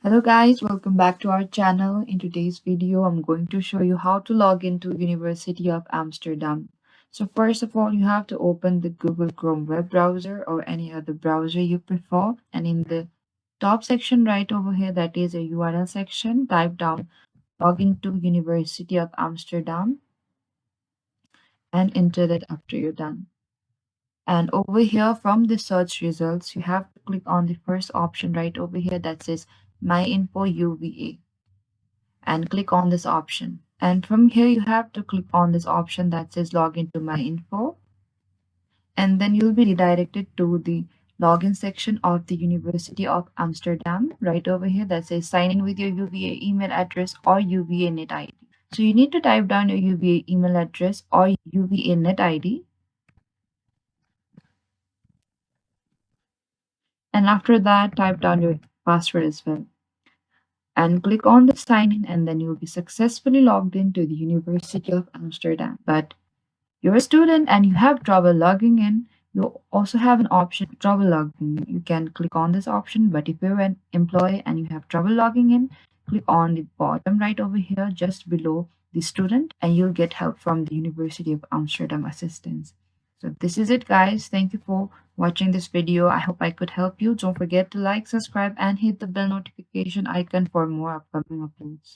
Hello guys, welcome back to our channel. In today's video, I'm going to show you how to log into University of Amsterdam. So first of all, you have to open the Google Chrome web browser or any other browser you prefer. And in the top section right over here, that is a URL section, type down login to University of Amsterdam and enter that after you're done. And over here from the search results, you have to click on the first option right over here that says My Info UVA and click on this option. And from here, you have to click on this option that says login to my info. And then you'll be redirected to the login section of the University of Amsterdam right over here that says sign in with your UVA email address or UVA net ID. So you need to type down your UVA email address or UVA net ID. And after that, type down your password as well. And click on the sign in, and then you'll be successfully logged into the University of Amsterdam. But you're a student and you have trouble logging in, you also have an option trouble logging in. You can click on this option, but if you're an employee and you have trouble logging in, click on the bottom right over here just below the student and you'll get help from the University of Amsterdam assistance. So this is it guys. Thank you for watching this video. I hope I could help you. Don't forget to like, subscribe and hit the bell notification icon for more upcoming uploads.